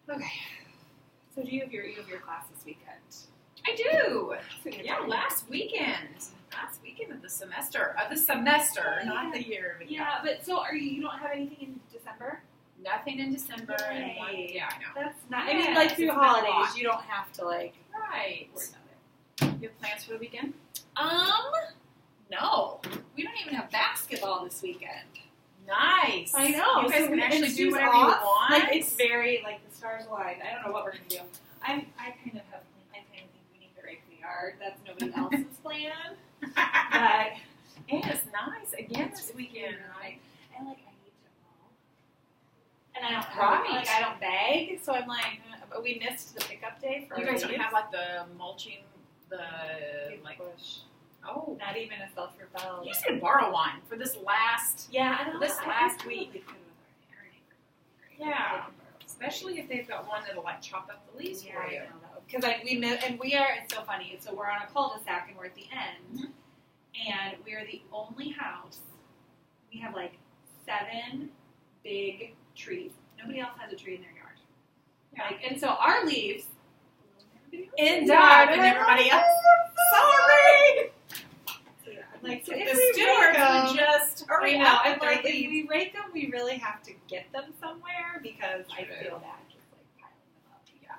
Okay. So do you have your class this weekend? I do. Yeah, last weekend of the semester. Not the year. But yeah, but so you don't have anything in December? Nothing in December. And I know. That's not, I mean, like through holidays, you don't have to Right. worry about it. You have plans for the weekend? No. We don't even have basketball this weekend. Nice. I know. You guys can actually do whatever off. you want. Like, it's very, the stars aligned. I don't know what we're going to do. I kind of think we need to rake the yard. That's nobody else's plan. But it's nice. Again this weekend. Right? And, I need to mow. And I don't Right. I don't bag. So I'm but we missed the pickup day for You guys don't have, the mulching, bush. Oh. Not even a self-repel. You should borrow one for this last week. Week. Yeah. Especially if they've got one that'll chop up the leaves for you. Because it's so funny. So we're on a cul-de-sac and we're at the end, and we're the only house. We have 7 big trees. Nobody else has a tree in their yard. Yeah. And so our leaves end up in everybody else. Sorry. So if the stewards would just hurry up and with if we rake them, we really have to get them somewhere because I feel bad just piling them up. Yeah.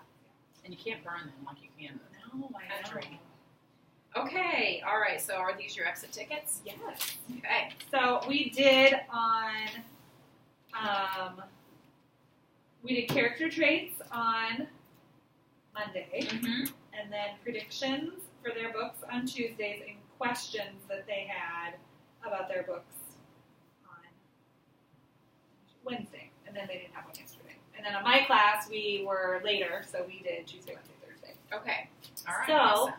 And you can't burn them like you can. No, I know. Okay. All right. So are these your exit tickets? Yes. Okay. So we did character traits on Monday, and then predictions for their books on Tuesdays, and questions that they had about their books on Wednesday, and then they didn't have one yesterday. And then on my class, we were later, so we did Tuesday, Wednesday, Thursday. Okay. All right. So awesome.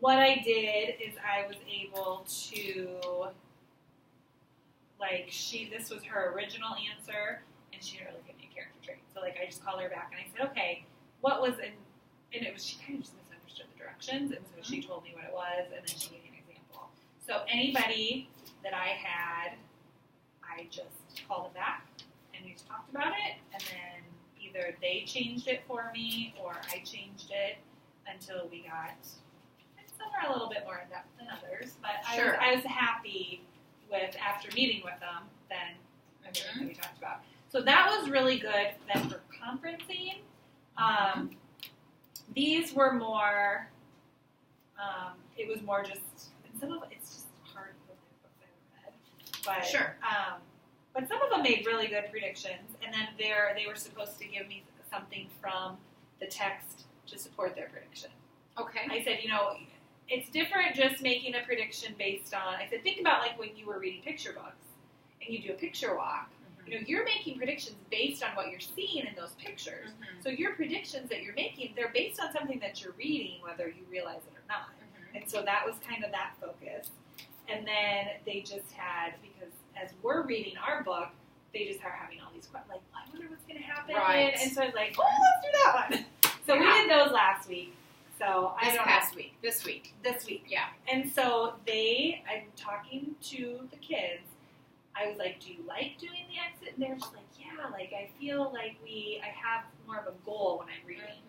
what I did is I was able to, this was her original answer, and she didn't really give me a character trait. So I just called her back and I said, okay, what was and she kind of just misunderstood the directions, and so she told me what it was, and then she gave me an example. So anybody that I had, I just called them back, and we just talked about it, and then either they changed it for me, or I changed it until we got, and some are a little bit more in depth than others, but I was happy with, after meeting with them, then everything that we talked about. So that was really good. Then for conferencing, these were more, it was more just, and some of it's just hard to put the books I read, but some of them made really good predictions, and then they were supposed to give me something from the text to support their prediction. Okay. I said, it's different just making a prediction based on, I said, think about when you were reading picture books, and you do a picture walk. You're making predictions based on what you're seeing in those pictures. So your predictions that you're making, they're based on something that you're reading, whether you realize it or not. And so that was kind of that focus. And then they just had, because as we're reading our book, they just are having all these questions, I wonder what's going to happen. Right. And so I was let's do that one. So we did those last week. So This week. Yeah. And so I'm talking to the kids. I was like, do you like doing the exit? And they're just like, yeah, I feel I have more of a goal when I'm reading.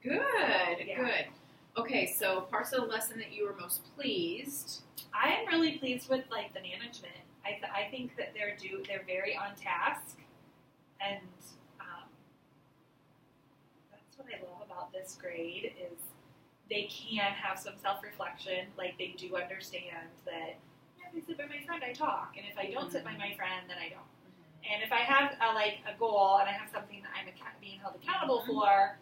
Good. Okay, so parts of the lesson that you were most pleased. I am really pleased with the management. I think that they're very on task, and that's what I love about this grade is they can have some self-reflection. They do understand that. If I sit by my friend, I talk, and if I don't sit by my friend, then I don't. And if I have a goal and I have something that I'm being held accountable for,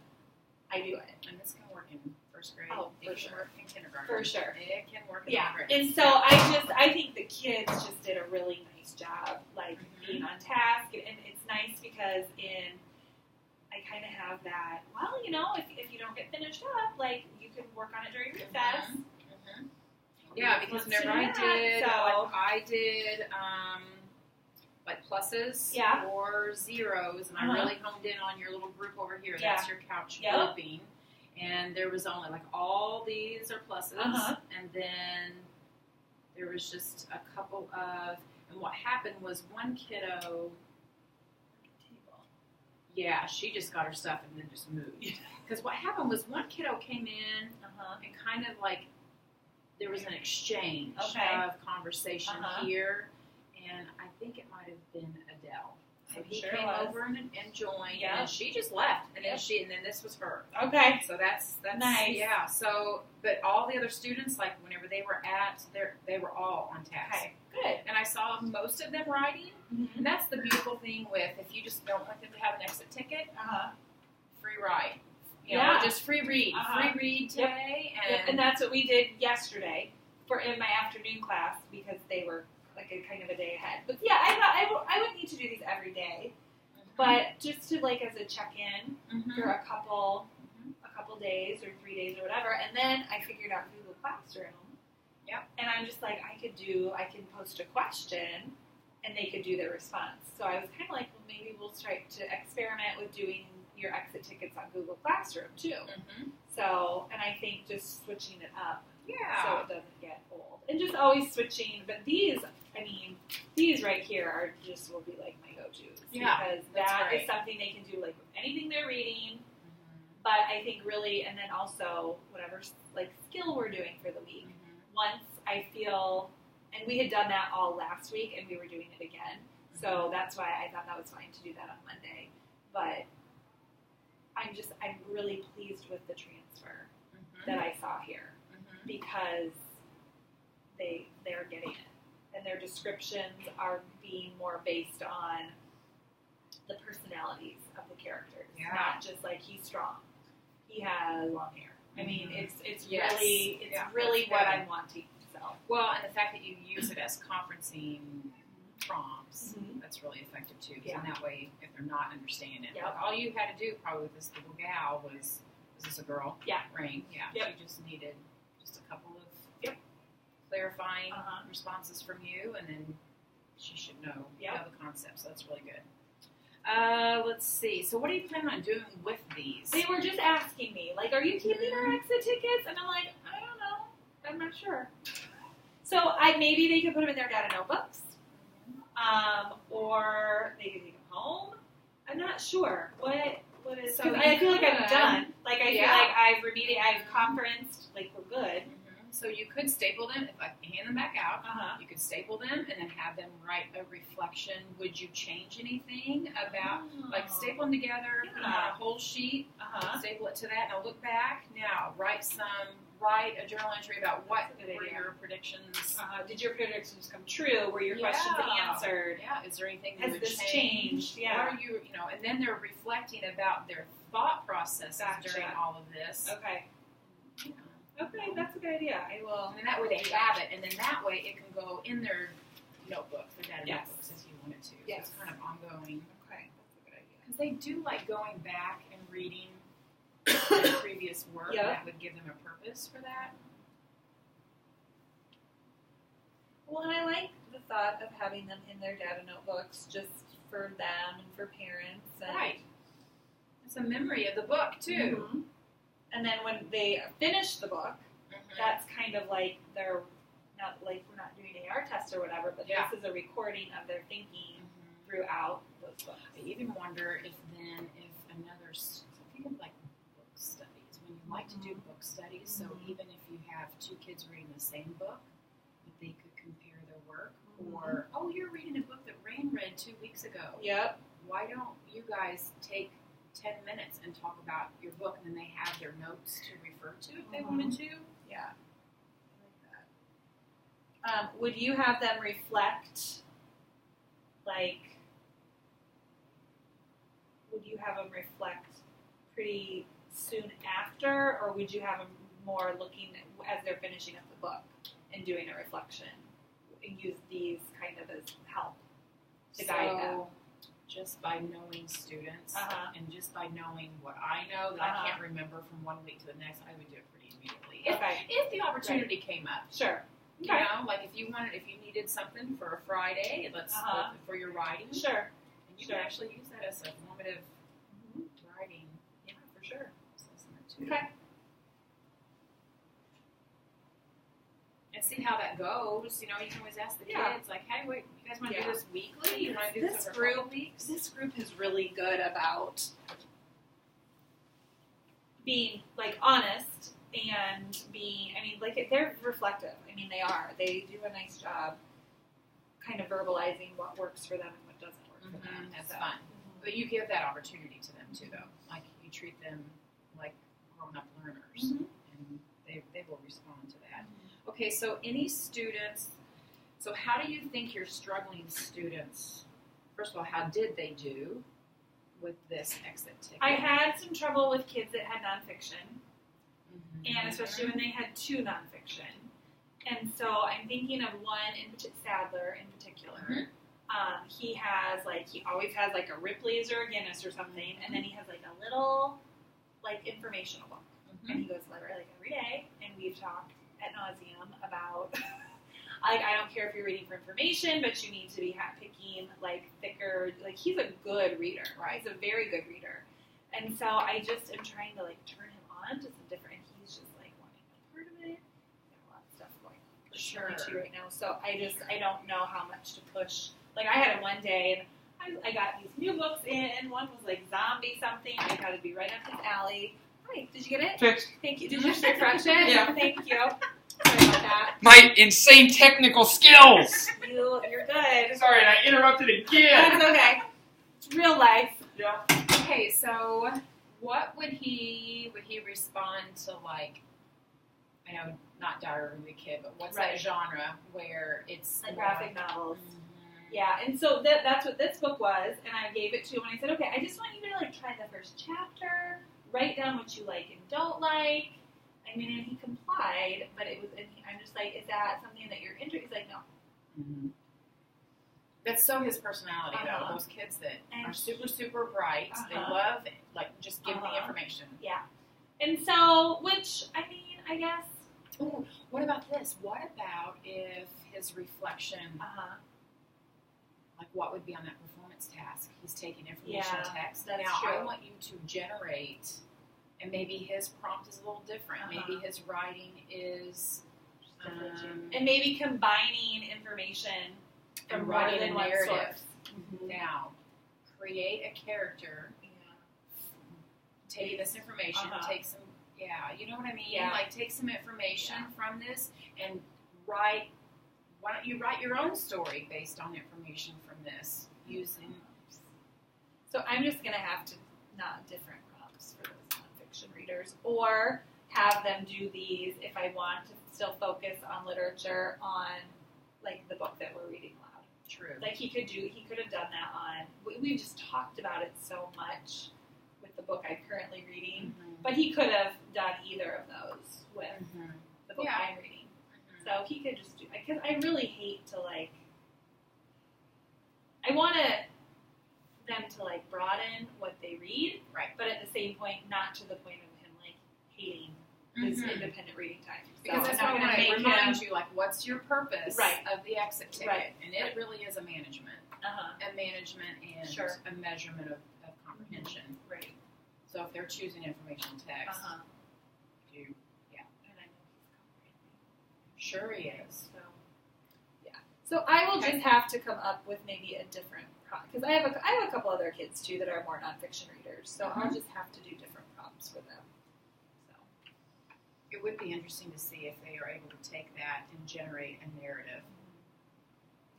I do it. And this can work in first grade. Oh, for sure. In kindergarten. For sure. It can work in kindergarten. And so I think the kids just did a really nice job, being on task, and it's nice because I kind of have that. Well, if you don't get finished up, you can work on it during recess. Yeah, because whenever I did pluses or zeros, and I really honed in on your little group over here. That's your couch grouping. And there was only all these are pluses, and then there was just a couple of, and what happened was one kiddo, Yeah, she just got her stuff and then just moved. Because what happened was one kiddo came in and kind of like there was an exchange of conversation here, and I think it might have been Adele. So he came over and joined, and then she just left, and then this was her. Okay. So that's nice. Yeah. So, but all the other students, like whenever they were they were all on task. Okay. Good. And I saw most of them writing. Mm-hmm. And that's the beautiful thing with if you just don't want them to have an exit ticket, free write. You know, just free read. Free read today. Yep. And that's what we did yesterday in my afternoon class because they were like a kind of a day ahead. But yeah, I thought I wouldn't need to do these every day. But just to like as a check-in for a couple days or 3 days or whatever. And then I figured out Google Classroom. Yep. And I'm just like, I can post a question and they could do their response. So I was kind of like, well, maybe we'll try to experiment with doing your exit tickets on Google Classroom too. Mm-hmm. So, and I think just switching it up so it doesn't get old. And just always switching. But these right here are just will be like my go-tos. Yeah. Because that is something they can do like with anything they're reading. Mm-hmm. But I think really, and then also whatever like skill we're doing for the week. Once I feel, and we had done that all last week, and we were doing it again. So that's why I thought that was fine to do that on Monday. But I'm really pleased with the transfer that I saw here because they're getting it, and their descriptions are being more based on the personalities of the characters, not just like he's strong, he has long hair. I mean, it's really what I'm wanting. So well, and the fact that you use it as conferencing prompts, that's really effective too. Because in that way, if they're not understanding it, like all you had to do probably with this little gal was this a girl? Yeah, Rain. Yeah, she just needed just a couple of clarifying responses from you, and then she should know the concepts. So that's really good. Let's see. So what are you planning on doing with these? They were just asking me, like, are you keeping our exit tickets? And I'm like, I don't know. I'm not sure. So maybe they could put them in their data notebooks. Or they could take them home. I'm not sure. What is... So I feel like I'm done. Like, I feel like I've remediated, I've conferenced, like, we're good. So you could staple them, if I hand them back out, you could staple them and then have them write a reflection. Would you change anything about, like staple them together, put them on a whole sheet, staple it to that, now look back, now write a journal entry about what were your predictions. Did your predictions come true? Were your questions answered? Yeah, is there anything that has would this change? Changed? Yeah. What are you, and then they're reflecting about their thought processes during all of this. Okay. Okay, that's a good idea. I will. And that way they have it, and then that way it can go in their notebooks, their data notebooks, as you want it to. Yes. So it's kind of ongoing. Okay, that's a good idea. Because they do like going back and reading their previous work. That would give them a purpose for that. Well, and I like the thought of having them in their data notebooks just for them and for parents. And it's a memory of the book, too. Mm-hmm. And then when they finish the book, that's kind of like they're not like we're not doing an AR test or whatever, but this is a recording of their thinking throughout those books. I even wonder if another, so think of like book studies, when you like to do book studies, so even if you have two kids reading the same book, but they could compare their work, or, you're reading a book that Rain read 2 weeks ago. Yep. Why don't you guys take 10 minutes and talk about your book, and then they have their notes to refer to if they wanted to. Yeah. I like that. Would you have them reflect, pretty soon after, or would you have them more looking as they're finishing up the book and doing a reflection and use these kind of as help to guide them? Just by knowing students and just by knowing what I know that I can't remember from 1 week to the next, I would do it pretty immediately. If the opportunity came up. Sure. You know, like if you needed something for a Friday, for your writing. Sure. And you could actually use that as a formative writing. Yeah, for sure. So okay. And see how that goes. You can always ask the kids, like, hey, wait, you guys want to do this weekly? You want to do this over a couple weeks? This group is really good about being, like, honest and being, they're reflective. They are. They do a nice job kind of verbalizing what works for them and what doesn't work for them. That's fun. But you give that opportunity to them, too, though. Like, you treat them like grown-up learners, and they will respond to that. Okay, so any students, so how do you think your struggling students, first of all, how did they do with this exit ticket? I had some trouble with kids that had nonfiction, and especially when they had 2 nonfiction. And so I'm thinking of one, Sadler in particular. He has, he always has, a Ripley's or a Guinness or something, and then he has, a little, informational book. And he goes to the library, every day, and we've talked ad nauseum about, I don't care if you're reading for information, but you need to be picking, thicker, he's a good reader, right? He's a very good reader. And so I just am trying to, turn him on to some different, and he's just, wanting a part of it. Got a lot of stuff going on too right now. So I don't know how much to push. I had him one day, and I got these new books in. One was, zombie something. I thought it'd be right up his alley. Hi, did you get it? Fixed. Thank you. Did you refresh it? Yeah. Thank you. Sorry about that. My insane technical skills! You're good. Sorry, I interrupted again. That's okay. It's real life. Yeah. Okay, so what would he respond to, I know not Diary of a Kid, but what's that genre where it's graphic novels. Yeah, and so that's what this book was, and I gave it to him, and I said, okay, I just want you to, try the first chapter, write down what you like and don't like. And he complied, but I'm just is that something that you're interested in? He's like, no. That's so his personality, though. Those kids that are super, super bright, they love, just give me information. Yeah. And so, which, I guess. Ooh, what about this? What about if his reflection, what would be on that performance task? He's taking information text. That's now, true. I want you to generate, and maybe his prompt is a little different. Maybe his writing is... and maybe combining information from more than one source. Now, create a character, take this information, take some, you know what I mean? Yeah. Take some information from this and why don't you write your own story based on information from this using... So I'm just going to have to not different prompts for those nonfiction readers, or have them do these if I want to still focus on literature on the book that we're reading aloud. True. He could have done that on, we just talked about it so much with the book I'm currently reading, but he could have done either of those with the book I'm reading. So he could just do, because I really hate to I want them to broaden what they read, right? But at the same point, not to the point of him hating his independent reading time. Because that's why I remind you, what's your purpose of the exit ticket? Right. And it really is a management, and a measurement of comprehension. Right. So if they're choosing information text, do And I know he's comprehending. Sure he is. So I will just have to come up with maybe a different prompt, because I have a couple other kids too that are more nonfiction readers. So I'll just have to do different prompts for them. So it would be interesting to see if they are able to take that and generate a narrative.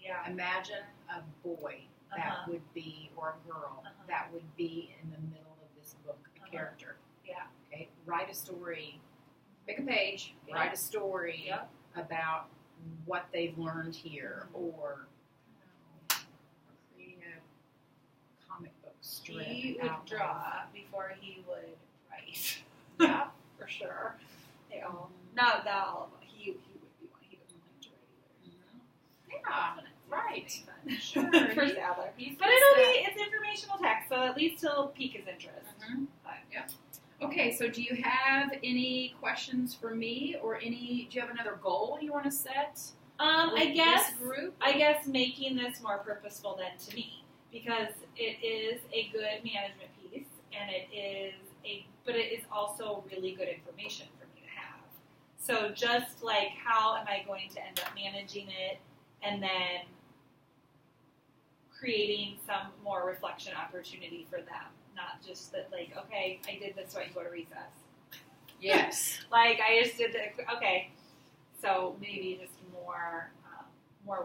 Yeah. Imagine a boy that would be, or a girl that would be in the middle of this book, a character. Yeah. Okay. Write a story. Pick a page. Write a story about what they've learned here, or create a comic book strip. He would draw before he would write. Yeah, for sure. They all, not all of them. He would be one. He doesn't like to write either. Yeah, right. Sure. For Sadler. But it's informational text, so at least he'll pique his interest. Okay, so do you have any questions for me, or do you have another goal you want to set? I guess this group? I guess making this more purposeful then to me, because it is a good management piece, and but it is also really good information for me to have. So just like, how am I going to end up managing it, and then creating some more reflection opportunity for them. Not just that, like, okay, I did this so I can go to recess. Yes. Like, I just did the, okay. So maybe just more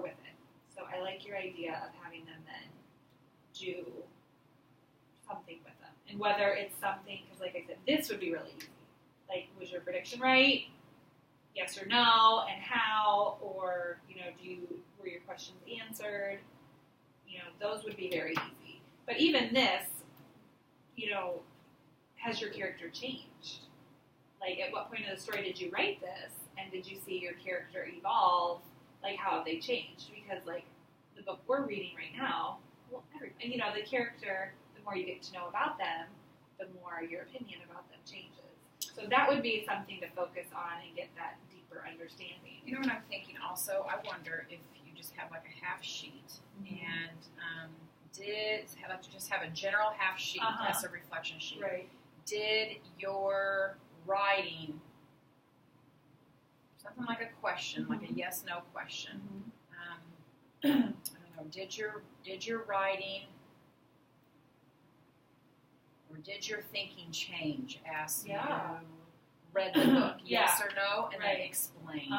with it. So I like your idea of having them then do something with them. And whether it's something, because like I said, this would be really easy. Like, was your prediction right? Yes or no, and how? Or, you know, were your questions answered? You know, those would be very easy. But even this, you know, has your character changed? Like, at what point in the story did you write this? And did you see your character evolve? Like, how have they changed? Because, like, the book we're reading right now, well, everybody, you know, the character, the more you get to know about them, the more your opinion about them changes. So that would be something to focus on and get that deeper understanding. You know what I'm thinking also? I wonder if you just have like a half sheet and just have a general half sheet as a reflection sheet. Right. Did your writing, something like a question, like a yes/no question. I don't know. Did your writing or did your thinking change as you read the book? Yes or no, and then explain.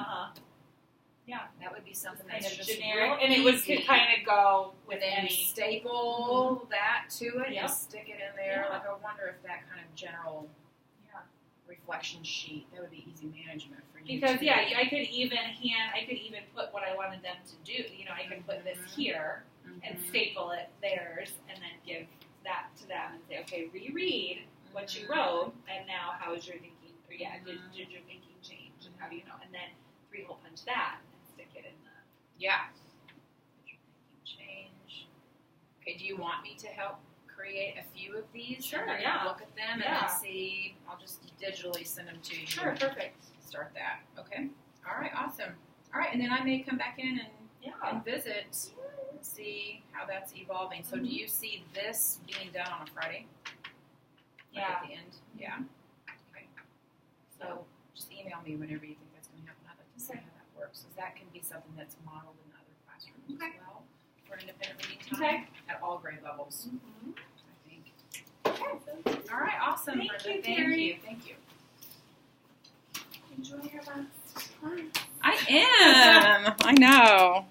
Yeah, that would be something kind that's of just generic, and it would kind of go with any staple that to it and stick it in there. Yeah. Like, I wonder if that kind of general reflection sheet, that would be easy management for you. Because I could even put what I wanted them to do. You know, I could put this here and staple it theirs, and then give that to them and say, okay, reread what you wrote, and now how is your thinking? Or did your thinking change? And how do you know? And then 3-hole punch that and stick it in the Did your thinking change? Okay, do you want me to help create a few of these? Sure, and then look at them and then see. I'll just digitally send them to you. Sure, perfect. Start that. Okay. All right, awesome. All right, and then I may come back in and visit and see how that's evolving. So do you see this being done on a Friday? Like at the end? Yeah. Okay. So just email me whenever you think that's going to happen. I'd like to see how that works. So that can be something that's modeled in other classrooms as well for independent reading time at all grade levels. I think. Okay. All right, awesome. Thank you, Terry. Thank you. Enjoy your last class. I am. I know.